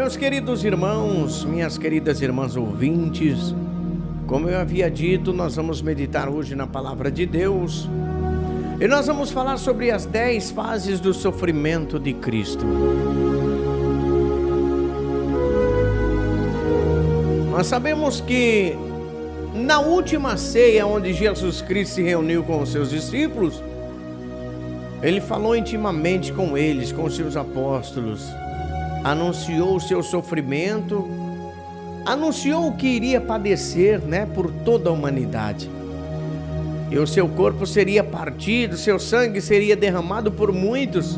meus queridos irmãos, minhas queridas irmãs ouvintes, como eu havia dito, nós vamos meditar hoje na palavra de Deus e nós vamos falar sobre as 10 fases do sofrimento de Cristo. Nós sabemos que na última ceia, onde Jesus Cristo se reuniu com os seus discípulos, Ele falou intimamente com eles, com os seus apóstolos, anunciou o seu sofrimento, anunciou que iria padecer, por toda a humanidade. E o seu corpo seria partido, seu sangue seria derramado por muitos,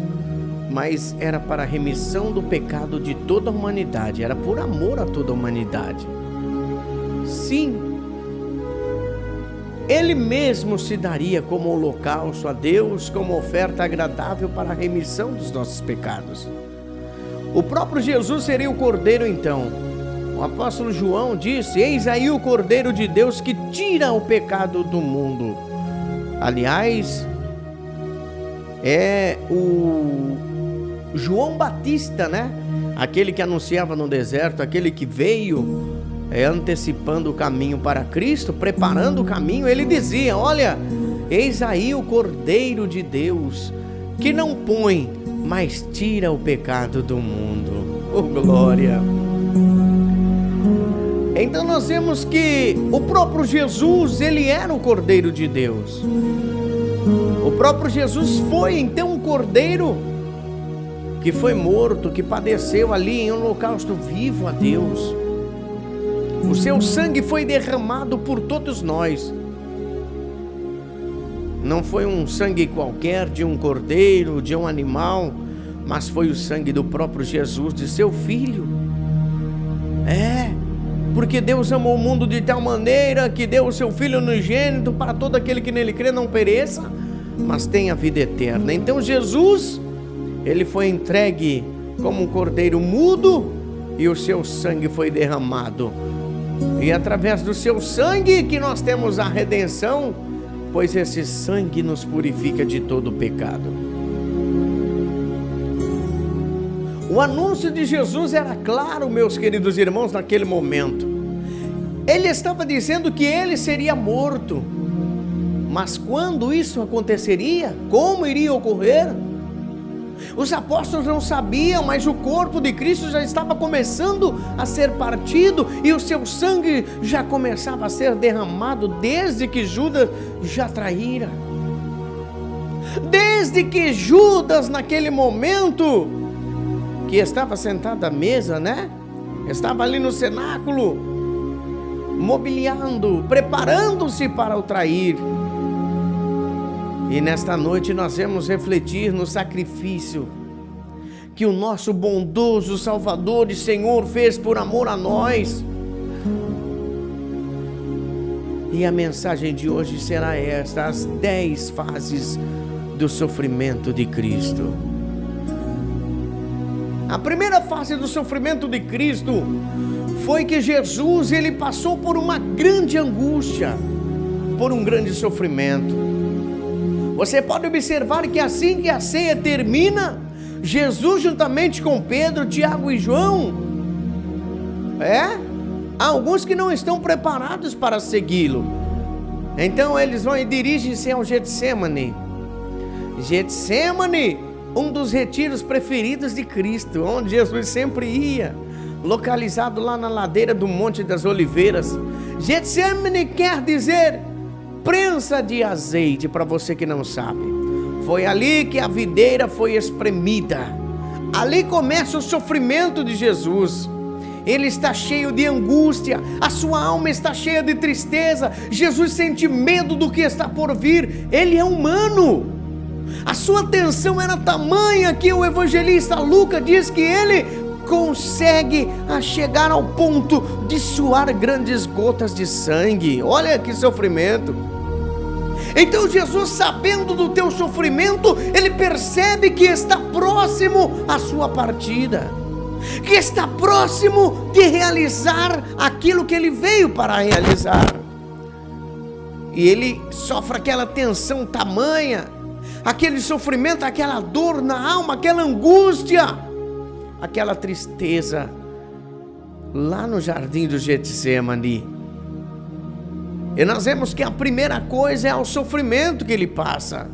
mas era para a remissão do pecado de toda a humanidade, era por amor a toda a humanidade. Sim, Ele mesmo se daria como holocausto a Deus, como oferta agradável para a remissão dos nossos pecados. O próprio Jesus seria o Cordeiro então. O apóstolo João disse: eis aí o Cordeiro de Deus que tira o pecado do mundo. Aliás, é o João Batista, aquele que anunciava no deserto, aquele que veio antecipando o caminho para Cristo, preparando o caminho. Ele dizia: olha, eis aí o Cordeiro de Deus, que não põe, mas tira o pecado do mundo. Oh, glória! Então nós vemos que o próprio Jesus, Ele era o Cordeiro de Deus. O próprio Jesus foi então o Cordeiro que foi morto, que padeceu ali em holocausto vivo a Deus. O seu sangue foi derramado por todos nós. Não foi um sangue qualquer de um cordeiro, de um animal, mas foi o sangue do próprio Jesus, de seu Filho. Porque Deus amou o mundo de tal maneira que deu o seu Filho unigênito para todo aquele que nele crê não pereça, mas tenha vida eterna. Então Jesus, Ele foi entregue como um cordeiro mudo e o seu sangue foi derramado. E através do seu sangue que nós temos a redenção, pois esse sangue nos purifica de todo o pecado. O anúncio de Jesus era claro, meus queridos irmãos, naquele momento. Ele estava dizendo que ele seria morto. Mas quando isso aconteceria? Como iria ocorrer? Os apóstolos não sabiam, mas o corpo de Cristo já estava começando a ser partido e o seu sangue já começava a ser derramado desde que Judas já traíra. Desde que Judas, naquele momento, que estava sentado à mesa, estava ali no cenáculo, mobiliando, preparando-se para o trair. E nesta noite nós vamos refletir no sacrifício que o nosso bondoso Salvador e Senhor fez por amor a nós. E a mensagem de hoje será esta: as 10 fases do sofrimento de Cristo. A primeira fase do sofrimento de Cristo foi que Jesus, Ele passou por uma grande angústia, por um grande sofrimento. Você pode observar que assim que a ceia termina, Jesus juntamente com Pedro, Tiago e João, há alguns que não estão preparados para segui-lo. Então eles vão e dirigem-se ao Getsemane. Getsemane, um dos retiros preferidos de Cristo, onde Jesus sempre ia, localizado lá na ladeira do Monte das Oliveiras. Getsemane quer dizer prensa de azeite, para você que não sabe. Foi ali que a videira foi espremida. Ali começa o sofrimento de Jesus. Ele está cheio de angústia, a sua alma está cheia de tristeza. Jesus sente medo do que está por vir. Ele é humano. A sua tensão era tamanha que o evangelista Lucas diz que ele consegue chegar ao ponto de suar grandes gotas de sangue. Olha que sofrimento. Então Jesus, sabendo do teu sofrimento, Ele percebe que está próximo a sua partida, que está próximo de realizar aquilo que Ele veio para realizar. E Ele sofre aquela tensão tamanha, aquele sofrimento, aquela dor na alma, aquela angústia, aquela tristeza, lá no jardim do Getsemane. E nós vemos que a primeira coisa é o sofrimento que ele passa,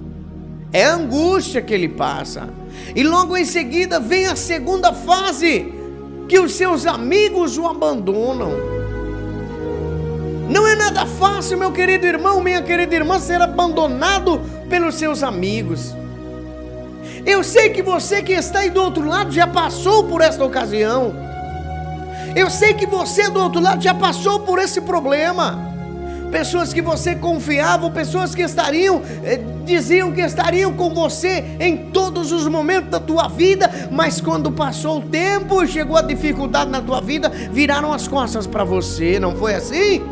é a angústia que ele passa, e logo em seguida vem a segunda fase, que os seus amigos o abandonam. Não é nada fácil, meu querido irmão, minha querida irmã, ser abandonado pelos seus amigos. Eu sei que você que está aí do outro lado já passou por esta ocasião. Eu sei que você do outro lado já passou por esse problema. Pessoas que você confiava, pessoas que diziam que estariam com você em todos os momentos da tua vida, mas quando passou o tempo, chegou a dificuldade na tua vida, viraram as costas para você. Não foi assim?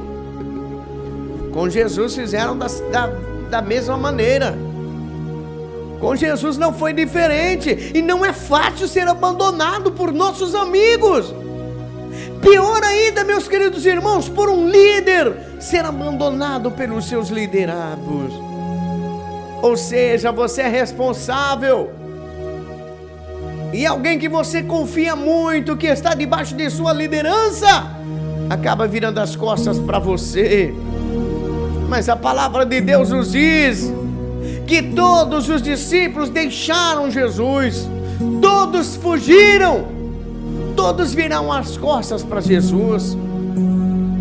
Com Jesus fizeram da mesma maneira. Com Jesus não foi diferente, e não é fácil ser abandonado por nossos amigos. Pior ainda, meus queridos irmãos, por um líder ser abandonado pelos seus liderados. Ou seja, você é responsável, e alguém que você confia muito, que está debaixo de sua liderança, acaba virando as costas para você. Mas a palavra de Deus nos diz que todos os discípulos deixaram Jesus, todos fugiram, todos viraram as costas para Jesus.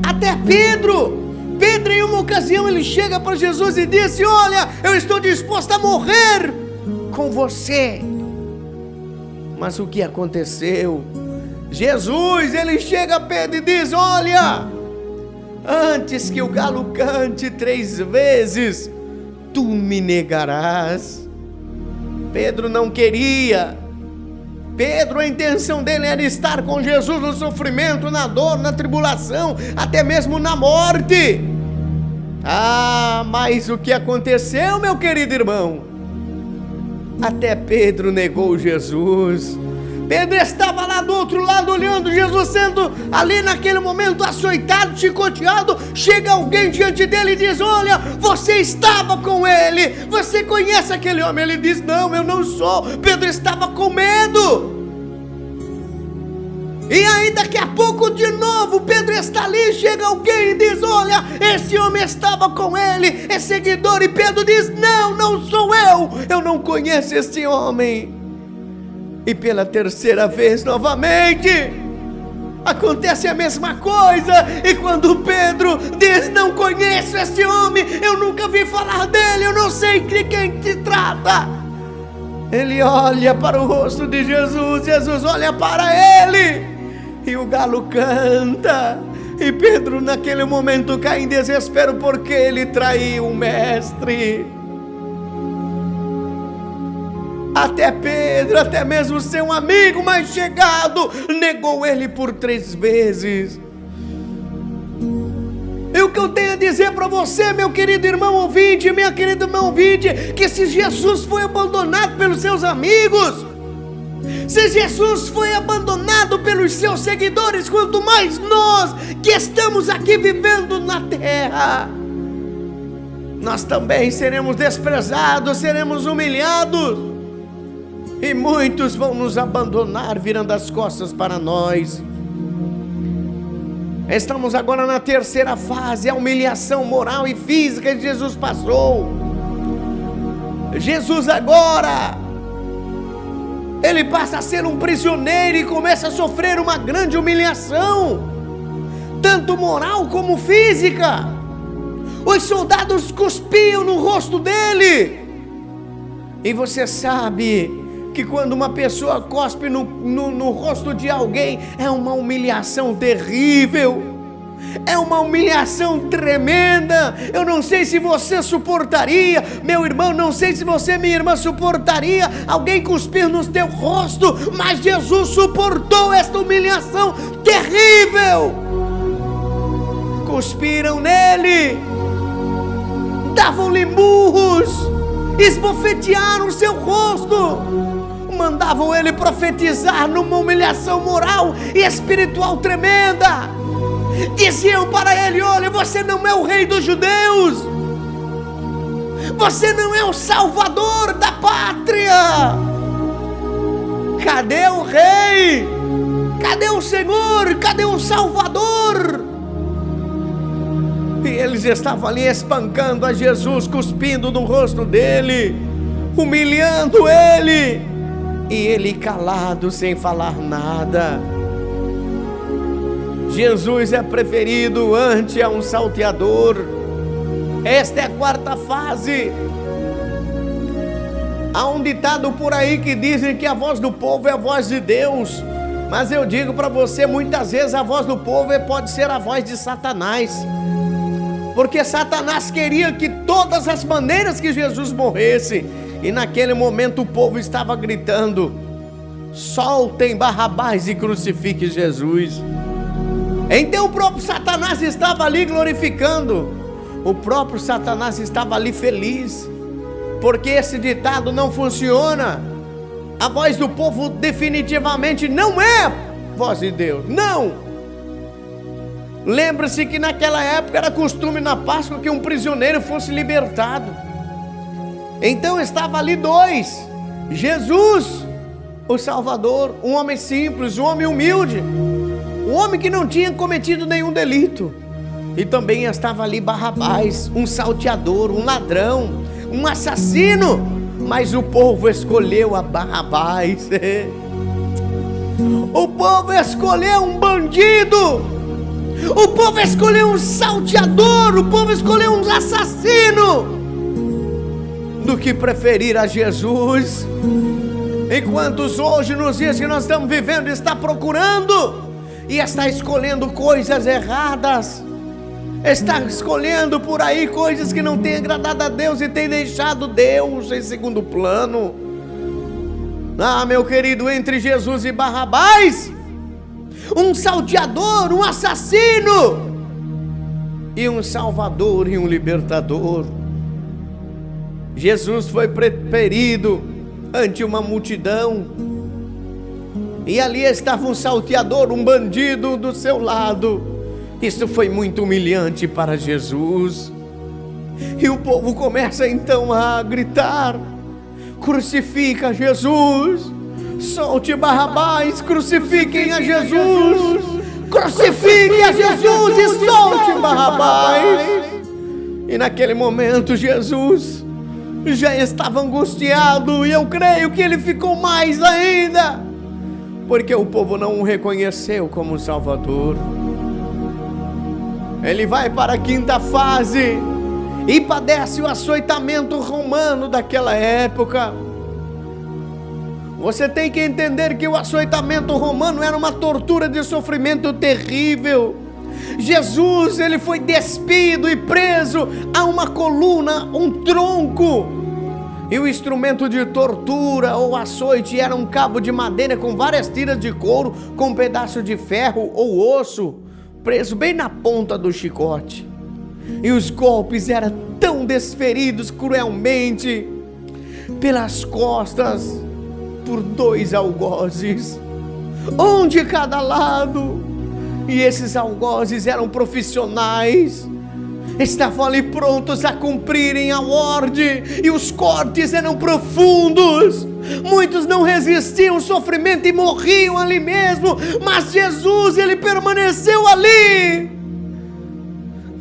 Até Pedro, em uma ocasião, ele chega para Jesus e disse: olha, eu estou disposto a morrer com você. Mas o que aconteceu? Jesus, ele chega a Pedro e diz: olha, antes que o galo cante 3 vezes, tu me negarás. Pedro não queria. Pedro, a intenção dele era estar com Jesus no sofrimento, na dor, na tribulação, até mesmo na morte. Mas o que aconteceu, meu querido irmão? Até Pedro negou Jesus. Pedro estava lá do outro lado olhando Jesus sendo ali naquele momento açoitado, chicoteado. Chega alguém diante dele e diz: olha, você estava com ele, você conhece aquele homem? Ele diz: não, eu não sou. Pedro estava com medo. E aí daqui a pouco de novo Pedro está ali, chega alguém e diz: olha, esse homem estava com ele, é seguidor. E Pedro diz: não, não sou eu não conheço este homem. E pela terceira vez novamente acontece a mesma coisa. E quando Pedro diz: não conheço este homem, eu nunca vi falar dele, eu não sei de quem se trata, ele olha para o rosto de Jesus, Jesus olha para ele, e o galo canta. E Pedro naquele momento cai em desespero, porque ele traiu o mestre. Até Pedro, até mesmo seu amigo mais chegado, negou ele por 3 vezes. E o que eu tenho a dizer para você, meu querido irmão ouvinte, minha querida irmã ouvinte, que se Jesus foi abandonado pelos seus amigos, se Jesus foi abandonado pelos seus seguidores, quanto mais nós que estamos aqui vivendo na terra, nós também seremos desprezados, seremos humilhados. E muitos vão nos abandonar, virando as costas para nós. Estamos agora na terceira fase, a humilhação moral e física que Jesus passou. Jesus agora, ele passa a ser um prisioneiro e começa a sofrer uma grande humilhação, tanto moral como física. Os soldados cuspiam no rosto dele. E você sabe que quando uma pessoa cospe no rosto de alguém, é uma humilhação terrível, é uma humilhação tremenda. Eu não sei se você suportaria, meu irmão, não sei se você, minha irmã, suportaria alguém cuspir no teu rosto, mas Jesus suportou esta humilhação terrível. Cuspiram nele, davam-lhe murros, esbofetearam seu rosto, mandavam ele profetizar numa humilhação moral e espiritual tremenda. Diziam para ele: olha, você não é o rei dos judeus, você não é o salvador da pátria, cadê o rei? Cadê o Senhor? Cadê o Salvador? E eles estavam ali espancando a Jesus, cuspindo no rosto dele, humilhando ele, e ele calado, sem falar nada. Jesus é preferido ante a um salteador. Esta é a quarta fase. Há um ditado por aí que dizem que a voz do povo é a voz de Deus, mas eu digo para você, muitas vezes a voz do povo pode ser a voz de Satanás, porque Satanás queria que todas as maneiras que Jesus morresse, e naquele momento o povo estava gritando: soltem Barrabás e crucifiquem Jesus. Então o próprio Satanás estava ali glorificando, o próprio Satanás estava ali feliz, porque esse ditado não funciona. A voz do povo definitivamente não é a voz de Deus, não. Lembre-se que naquela época era costume na Páscoa que um prisioneiro fosse libertado. Então estava ali dois: Jesus, o Salvador, um homem simples, um homem humilde, um homem que não tinha cometido nenhum delito, e também estava ali Barrabás, um salteador, um ladrão, um assassino. Mas o povo escolheu a Barrabás. O povo escolheu um bandido, o povo escolheu um salteador, o povo escolheu um assassino, do que preferir a Jesus. Enquanto hoje, nos dias que nós estamos vivendo, está procurando e está escolhendo coisas erradas, está escolhendo por aí coisas que não têm agradado a Deus e tem deixado Deus em segundo plano. Ah, meu querido, entre Jesus e Barrabás, um salteador, um assassino, e um salvador e um libertador, Jesus foi preferido ante uma multidão, e ali estava um salteador, um bandido do seu lado. Isso foi muito humilhante para Jesus. E o povo começa então a gritar: crucifica Jesus, solte Barrabás, crucifiquem a Jesus, crucifiquem a Jesus e solte Barrabás. E naquele momento Jesus já estava angustiado, e eu creio que ele ficou mais ainda, porque o povo não o reconheceu como Salvador. Ele vai para a quinta fase e padece o açoitamento romano daquela época. Você tem que entender que o açoitamento romano era uma tortura de sofrimento terrível. Jesus, ele foi despido e preso a uma coluna, um tronco. E o instrumento de tortura ou açoite era um cabo de madeira com várias tiras de couro, com um pedaço de ferro ou osso preso bem na ponta do chicote. E os golpes eram tão desferidos cruelmente pelas costas por 2 algozes, um de cada lado. E esses algozes eram profissionais, estavam ali prontos a cumprirem a ordem, e os cortes eram profundos. Muitos não resistiam ao sofrimento e morriam ali mesmo, mas Jesus, ele permaneceu ali.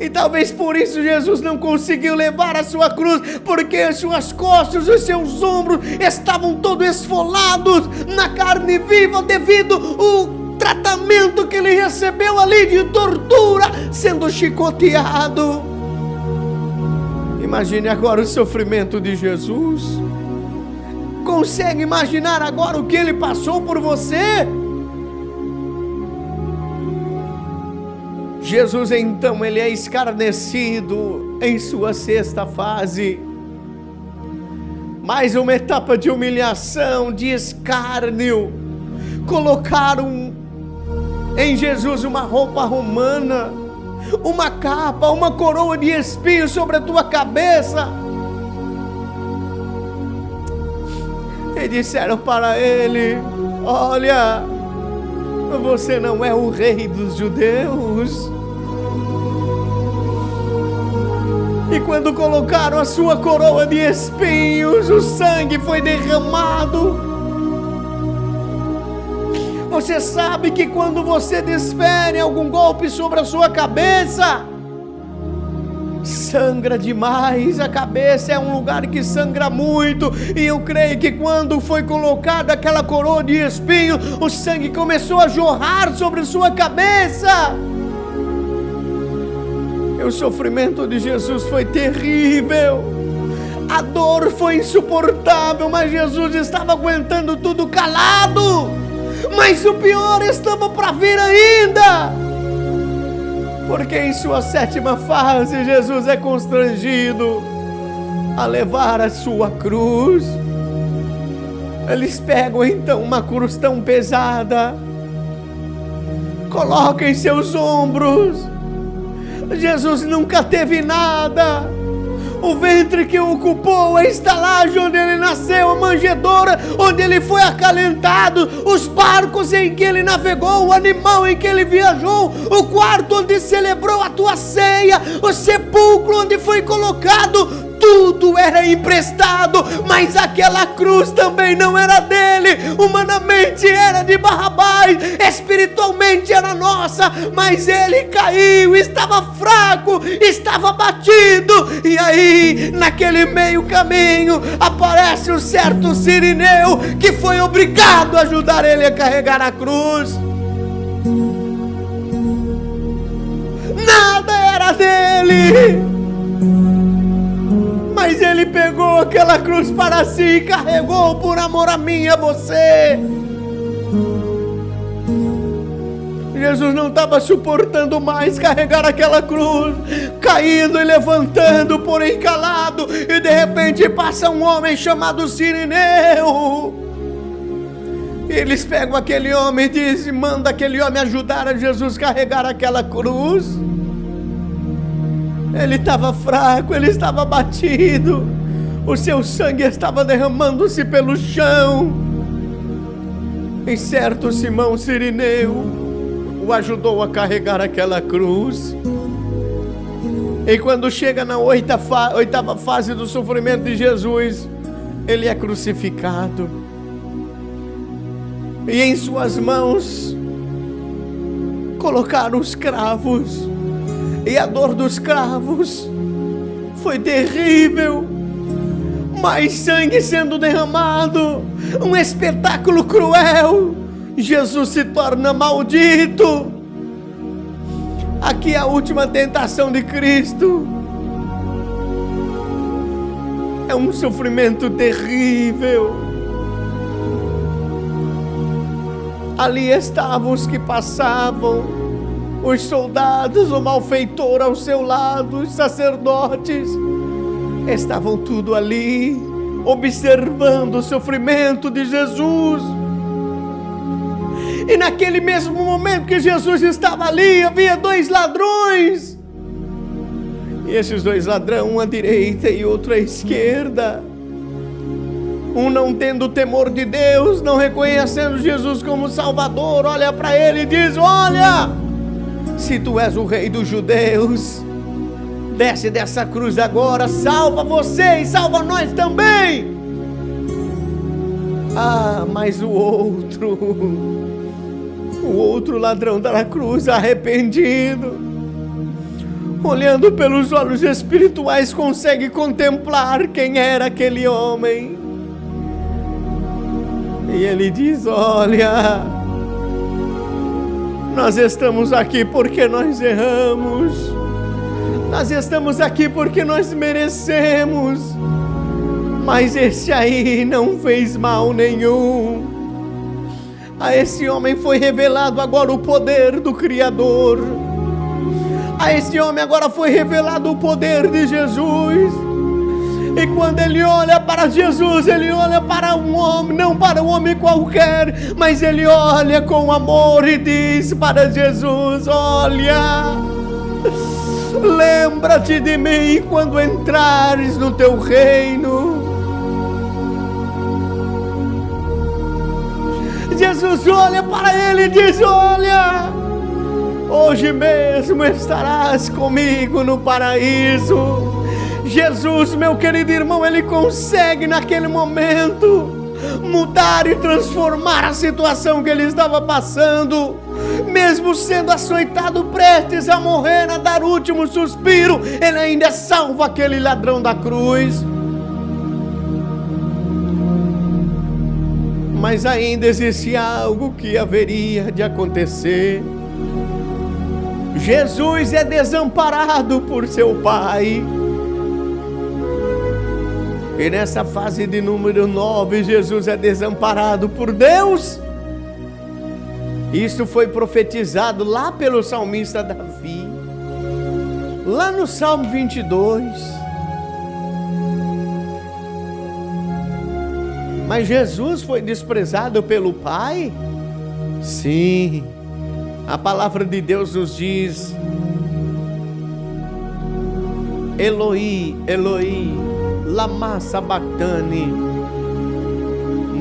E talvez por isso Jesus não conseguiu levar a sua cruz, porque as suas costas, os seus ombros estavam todos esfolados na carne viva, devido ao tratamento que ele recebeu ali de tortura, sendo chicoteado. Imagine agora o sofrimento de Jesus. Consegue imaginar agora o que ele passou por você? Jesus então, ele é escarnecido em sua sexta fase. Mais uma etapa de humilhação, de escárnio. Colocaram em Jesus uma roupa romana, uma capa, uma coroa de espinhos sobre a tua cabeça. E disseram para ele: olha, você não é o rei dos judeus. E quando colocaram a sua coroa de espinhos, o sangue foi derramado. Você sabe que quando você desfere algum golpe sobre a sua cabeça, sangra demais. A cabeça é um lugar que sangra muito, e eu creio que quando foi colocada aquela coroa de espinho, o sangue começou a jorrar sobre sua cabeça. E o sofrimento de Jesus foi terrível, a dor foi insuportável, mas Jesus estava aguentando tudo calado. Mas o pior estava para vir ainda, porque em sua 7ª fase, Jesus é constrangido a levar a sua cruz. Eles pegam então uma cruz tão pesada, colocam em seus ombros. Jesus nunca teve nada. O ventre que o ocupou, a estalagem onde ele nasceu, a manjedoura onde ele foi acalentado, os barcos em que ele navegou, o animal em que ele viajou, o quarto onde celebrou a tua ceia, o sepulcro onde foi colocado, tudo era emprestado, mas aquela cruz também não era dele. Humanamente era de Barrabás, espiritualmente era nossa, mas ele caiu, estava fraco, estava batido. E aí, naquele meio caminho, aparece um certo sirineu que foi obrigado a ajudar ele a carregar a cruz. Nada era dele, mas ele pegou aquela cruz para si e carregou por amor a mim e a você. Jesus não estava suportando mais carregar aquela cruz, caindo e levantando, porém calado. E de repente passa um homem chamado Sirineu. Eles pegam aquele homem e dizem, manda aquele homem ajudar a Jesus carregar aquela cruz. Ele estava fraco, ele estava batido, o seu sangue estava derramando-se pelo chão. E certo Simão Sirineu o ajudou a carregar aquela cruz. E quando chega na 8ª fase do sofrimento de Jesus, ele é crucificado. E em suas mãos colocaram os cravos. E a dor dos cravos foi terrível, mais sangue sendo derramado, um espetáculo cruel. Jesus se torna maldito. Aqui é a última tentação de Cristo. É um sofrimento terrível. Ali estavam os que passavam, os soldados, o malfeitor ao seu lado, os sacerdotes, estavam tudo ali, observando o sofrimento de Jesus. E naquele mesmo momento que Jesus estava ali, havia 2 ladrões. E esses 2 ladrões, um à direita e outro à esquerda. Um não tendo temor de Deus, não reconhecendo Jesus como Salvador, olha para ele e diz, olha, se tu és o rei dos judeus, desce dessa cruz agora, salva você e salva nós também. Ah, mas o outro ladrão da cruz, arrependido, olhando pelos olhos espirituais, consegue contemplar quem era aquele homem. E ele diz, olha, nós estamos aqui porque nós erramos, nós estamos aqui porque nós merecemos, mas esse aí não fez mal nenhum. A esse homem foi revelado agora o poder do Criador. A esse homem agora foi revelado o poder de Jesus. E quando ele olha para Jesus, ele olha para um homem, não para um homem qualquer, mas ele olha com amor e diz para Jesus, olha, lembra-te de mim quando entrares no teu reino. Jesus olha para ele e diz, olha, hoje mesmo estarás comigo no paraíso. Jesus, meu querido irmão, ele consegue naquele momento mudar e transformar a situação que ele estava passando. Mesmo sendo açoitado, prestes a morrer, a dar o último suspiro, ele ainda salva aquele ladrão da cruz. Mas ainda existia algo que haveria de acontecer. Jesus é desamparado por seu Pai. E nessa fase de número 9, Jesus é desamparado por Deus. Isso foi profetizado lá pelo salmista Davi, lá no Salmo 22. Mas Jesus foi desprezado pelo Pai? Sim. A palavra de Deus nos diz: Eloi, Eloi, lama sabachthani.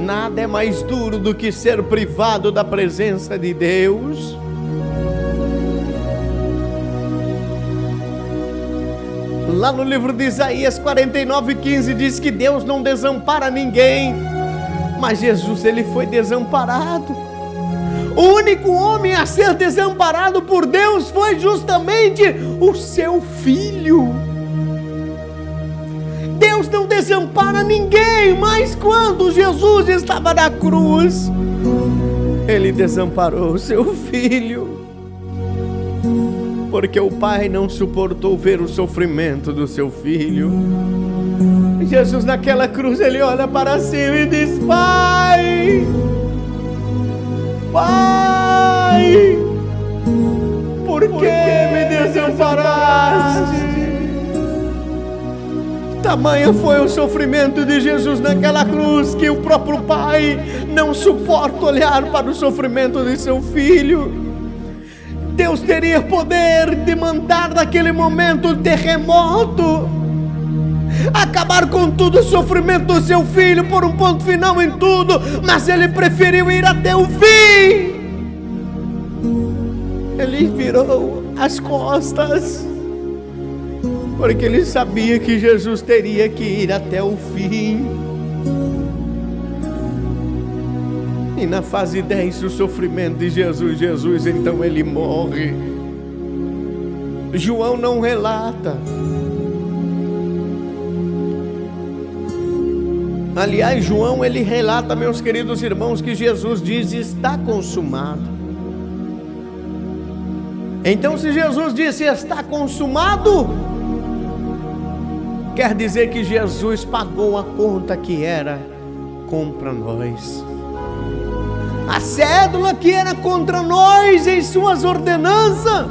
Nada é mais duro do que ser privado da presença de Deus. Lá no livro de Isaías 49:15 diz que Deus não desampara ninguém, mas Jesus, ele foi desamparado. O único homem a ser desamparado por Deus foi justamente o seu Filho. Deus não desampara ninguém, mas quando Jesus estava na cruz, ele desamparou o seu Filho, porque o Pai não suportou ver o sofrimento do seu Filho. Jesus naquela cruz, ele olha para cima e diz: Pai, Pai, por que me desamparaste? Tamanho foi o sofrimento de Jesus naquela cruz, que o próprio Pai não suporta olhar para o sofrimento de seu Filho. Deus teria poder de mandar naquele momento um terremoto, acabar com todo o sofrimento do seu Filho, por um ponto final em tudo, mas ele preferiu ir até o fim. Ele virou as costas, porque ele sabia que Jesus teria que ir até o fim. E na fase 10 do sofrimento de Jesus, então ele morre. João não relata. Aliás, João, ele relata, meus queridos irmãos, que Jesus diz: está consumado. Então, se Jesus disse está consumado, quer dizer que Jesus pagou a conta que era contra nós. A cédula que era contra nós em suas ordenanças,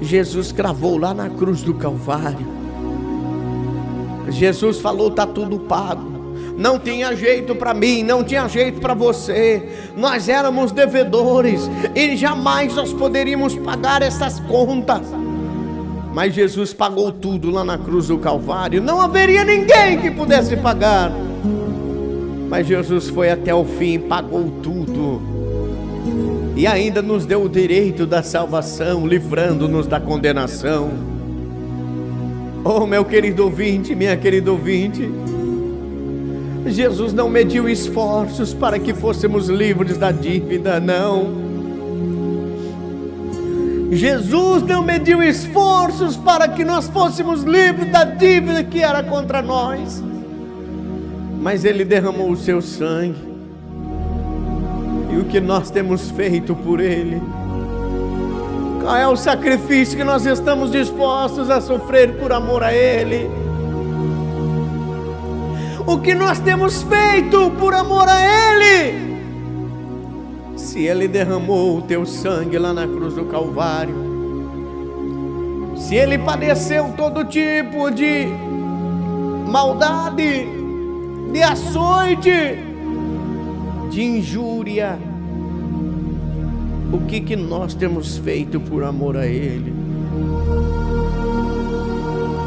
Jesus cravou lá na cruz do Calvário. Jesus falou: está tudo pago. Não tinha jeito para mim, não tinha jeito para você. Nós éramos devedores e jamais nós poderíamos pagar essas contas. Mas Jesus pagou tudo lá na cruz do Calvário. Não haveria ninguém que pudesse pagar. Mas Jesus foi até o fim, pagou tudo. E ainda nos deu o direito da salvação, livrando-nos da condenação. Oh, meu querido ouvinte, minha querida ouvinte, Jesus não mediu esforços para que fôssemos livres da dívida, não. Jesus não mediu esforços para que nós fôssemos livres da dívida que era contra nós, mas Ele derramou o seu sangue. E o que nós temos feito por Ele? Qual é o sacrifício que nós estamos dispostos a sofrer por amor a Ele? O que nós temos feito por amor a Ele? Se Ele derramou o teu sangue lá na cruz do Calvário, se Ele padeceu todo tipo de maldade, de açoite, de injúria, o que nós temos feito por amor a Ele?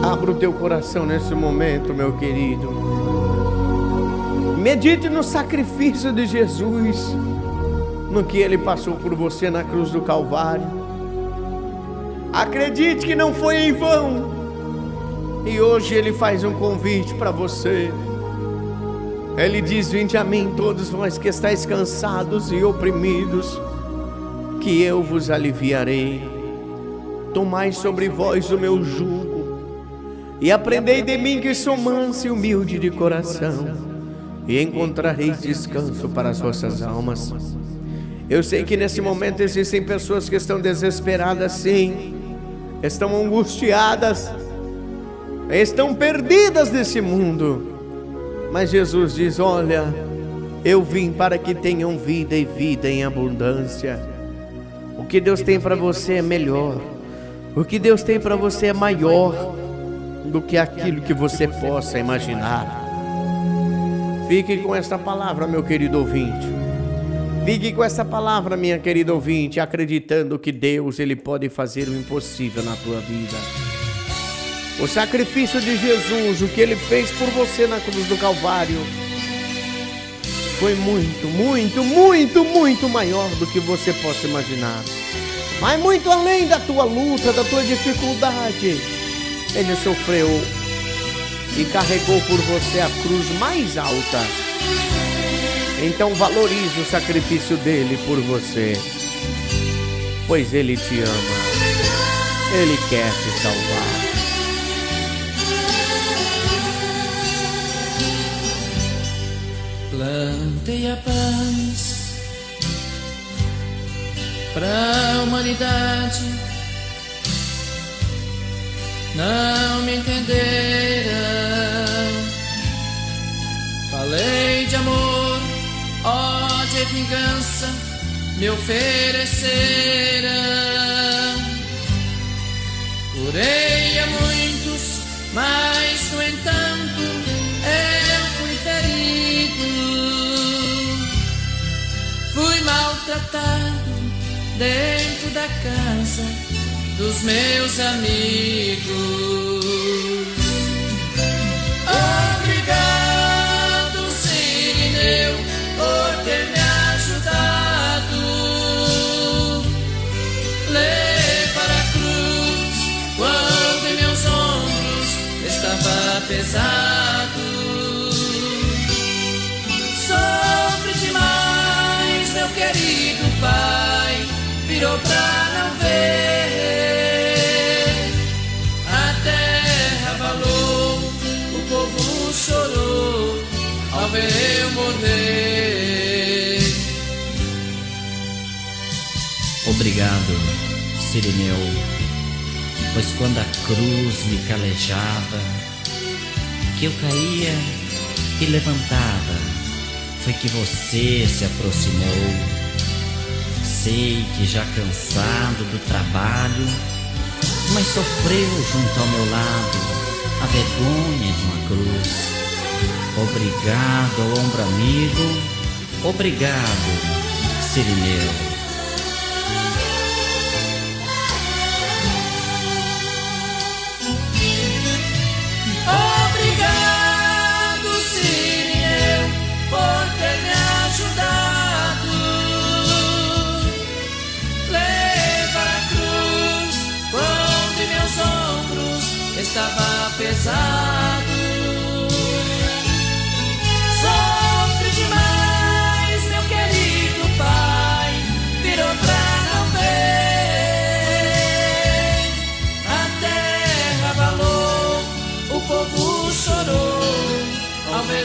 Abra o teu coração nesse momento, meu querido. Medite no sacrifício de Jesus, no que Ele passou por você na cruz do Calvário. Acredite que não foi em vão. E hoje Ele faz um convite para você. Ele diz: vinde a mim todos vós que estáis cansados e oprimidos, que eu vos aliviarei. Tomai sobre vós o meu jugo e aprendei de mim, que sou manso e humilde de coração, e encontrareis descanso para as vossas almas. Eu sei que nesse momento existem pessoas que estão desesperadas, sim, estão angustiadas, estão perdidas nesse mundo. Mas Jesus diz: olha, eu vim para que tenham vida e vida em abundância. O que Deus tem para você é melhor. O que Deus tem para você é maior do que aquilo que você possa imaginar. Fique com esta palavra, meu querido ouvinte. Fique com essa palavra, minha querida ouvinte, acreditando que Deus, Ele pode fazer o impossível na tua vida. O sacrifício de Jesus, o que Ele fez por você na cruz do Calvário, foi muito, muito, muito, muito maior do que você possa imaginar. Vai muito além da tua luta, da tua dificuldade. Ele sofreu e carregou por você a cruz mais alta. Então valorize o sacrifício dele por você, pois Ele te ama, Ele quer te salvar. Plantei a paz pra humanidade, não me entenderam. Falei de amor, ódio e vingança, me ofereceram. Curei a muitos, mas no entanto eu fui ferido. Fui maltratado dentro da casa dos meus amigos. Obrigado, Sirineu, por ter me ajudado. Levar a cruz quando em meus ombros estava pesado. Sofre demais, meu querido Pai, virou pra não ver. A terra abalou, o povo chorou ao ver eu morrer. Obrigado, Sirineu, pois quando a cruz me calejava, que eu caía e levantava, foi que você se aproximou. Sei que já cansado do trabalho, mas sofreu junto ao meu lado a vergonha de uma cruz. Obrigado ao ombro amigo, obrigado, Sirineu. Obrigado, Sirineu, por ter me ajudado. Levar a cruz quando em meus ombros estava pesado. Sofre demais, meu querido Pai, virou pra não ver. A terra abalou, o povo chorou ao ver